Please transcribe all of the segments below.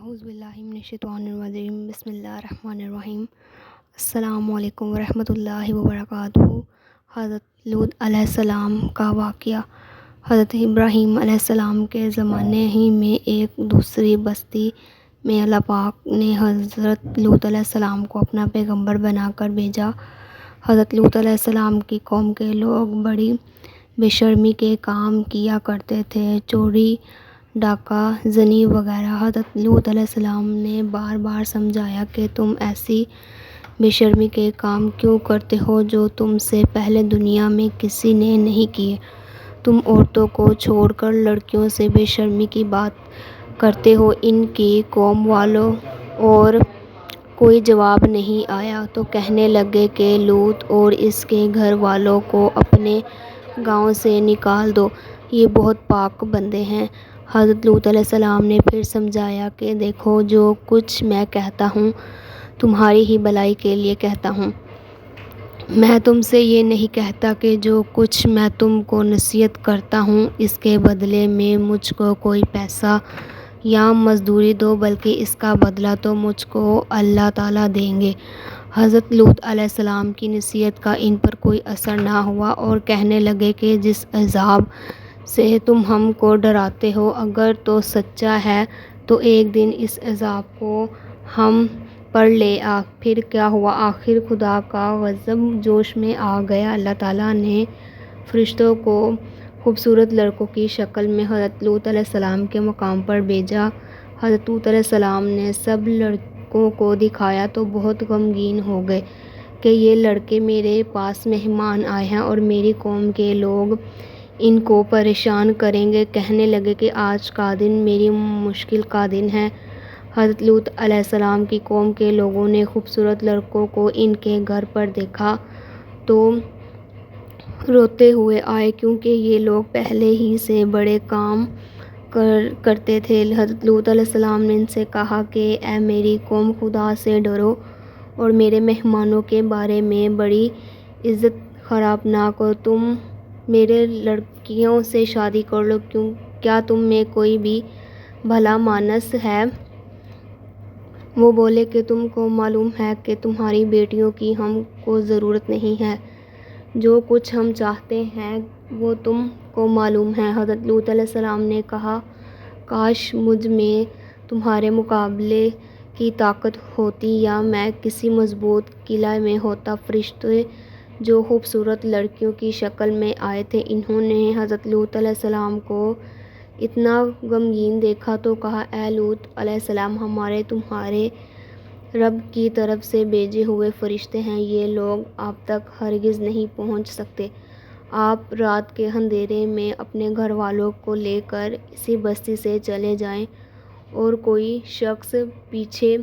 اعوذ باللہ من الشیطان الرجیم بسم اللہ الرحمن الرحیم۔ السلام علیکم ورحمۃ اللہ وبرکاتہ۔ حضرت لوط علیہ السلام کا واقعہ۔ حضرت ابراہیم علیہ السلام کے زمانے ہی میں ایک دوسری بستی میں اللہ پاک نے حضرت لوط علیہ السلام کو اپنا پیغمبر بنا کر بھیجا۔ حضرت لوط علیہ السلام کی قوم کے لوگ بڑی بے شرمی کے کام کیا کرتے تھے، چوری، ڈاکہ زنی وغیرہ۔ حضرت لوط علیہ السلام نے بار بار سمجھایا کہ تم ایسی بے شرمی کے کام کیوں کرتے ہو جو تم سے پہلے دنیا میں کسی نے نہیں کیے۔ تم عورتوں کو چھوڑ کر لڑکیوں سے بے شرمی کی بات کرتے ہو۔ ان کی قوم والوں اور کوئی جواب نہیں آیا تو کہنے لگے کہ لوط اور اس کے گھر والوں کو اپنے گاؤں سے نکال دو، یہ بہت پاک بندے ہیں۔ حضرت لوط علیہ السلام نے پھر سمجھایا کہ دیکھو، جو کچھ میں کہتا ہوں تمہاری ہی بھلائی کے لیے کہتا ہوں۔ میں تم سے یہ نہیں کہتا کہ جو کچھ میں تم کو نصیحت کرتا ہوں اس کے بدلے میں مجھ کو کوئی پیسہ یا مزدوری دو، بلکہ اس کا بدلہ تو مجھ کو اللہ تعالیٰ دیں گے۔ حضرت لوط علیہ السلام کی نصیحت کا ان پر کوئی اثر نہ ہوا اور کہنے لگے کہ جس عذاب سے تم ہم کو ڈراتے ہو اگر تو سچا ہے تو ایک دن اس عذاب کو ہم پر لے آ۔ پھر کیا ہوا؟ آخر خدا کا غضب جوش میں آ گیا۔ اللہ تعالیٰ نے فرشتوں کو خوبصورت لڑکوں کی شکل میں حضرت لوط علیہ السلام کے مقام پر بھیجا۔ حضرت لوط علیہ السلام نے سب لڑکوں کو دکھایا تو بہت غمگین ہو گئے کہ یہ لڑکے میرے پاس مہمان آئے ہیں اور میری قوم کے لوگ ان کو پریشان کریں گے۔ کہنے لگے کہ آج کا دن میری مشکل کا دن ہے۔ حضرت لوط علیہ السلام کی قوم کے لوگوں نے خوبصورت لڑکوں کو ان کے گھر پر دیکھا تو روتے ہوئے آئے، کیونکہ یہ لوگ پہلے ہی سے بڑے کام کرتے تھے۔ حضرت لوط علیہ السلام نے ان سے کہا کہ اے میری قوم، خدا سے ڈرو اور میرے مہمانوں کے بارے میں بڑی عزت خراب نہ کرو۔ تم میرے لڑکیوں سے شادی کر لو، کیا تم میں کوئی بھی بھلا مانس ہے؟ وہ بولے کہ تم کو معلوم ہے کہ تمہاری بیٹیوں کی ہم کو ضرورت نہیں ہے، جو کچھ ہم چاہتے ہیں وہ تم کو معلوم ہے۔ حضرت لوط علیہ السلام نے کہا کاش مجھ میں تمہارے مقابلے کی طاقت ہوتی یا میں کسی مضبوط قلعے میں ہوتا۔ فرشتے جو خوبصورت لڑکیوں کی شکل میں آئے تھے، انہوں نے حضرت لوط علیہ السلام کو اتنا غمگین دیکھا تو کہا اے لوط علیہ السلام، ہمارے تمہارے رب کی طرف سے بھیجے ہوئے فرشتے ہیں، یہ لوگ آپ تک ہرگز نہیں پہنچ سکتے۔ آپ رات کے اندھیرے میں اپنے گھر والوں کو لے کر اسی بستی سے چلے جائیں اور کوئی شخص پیچھے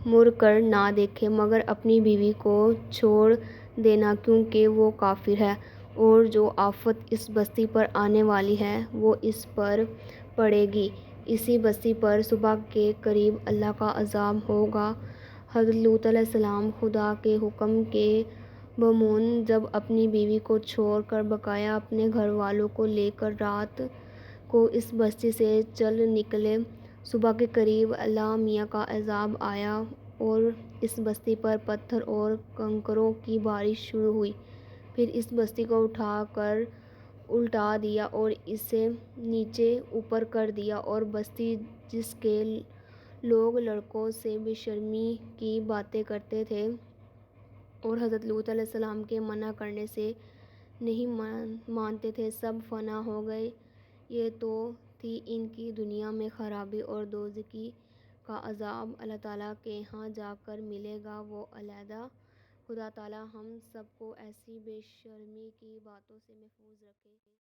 مڑ کر نہ دیکھے، مگر اپنی بیوی کو چھوڑ دینا کیونکہ وہ کافر ہے، اور جو آفت اس بستی پر آنے والی ہے وہ اس پر پڑے گی۔ اسی بستی پر صبح کے قریب اللہ کا عذاب ہوگا۔ حضرت لوط علیہ السلام خدا کے حکم کے بامون جب اپنی بیوی کو چھوڑ کر بقیہ اپنے گھر والوں کو لے کر رات کو اس بستی سے چل نکلے، صبح کے قریب اللہ میاں کا عذاب آیا اور اس بستی پر پتھر اور کنکروں کی بارش شروع ہوئی۔ پھر اس بستی کو اٹھا کر الٹا دیا اور اسے نیچے اوپر کر دیا، اور بستی جس کے لوگ لڑکوں سے بے شرمی کی باتیں کرتے تھے اور حضرت لوط علیہ السلام کے منع کرنے سے نہیں مانتے تھے، سب فنا ہو گئے۔ یہ تو تھی ان کی دنیا میں خرابی، اور دوزخی کا عذاب اللہ تعالیٰ کے ہاں جا کر ملے گا، وہ علیحدہ۔ خدا تعالیٰ ہم سب کو ایسی بے شرمی کی باتوں سے محفوظ رکھے۔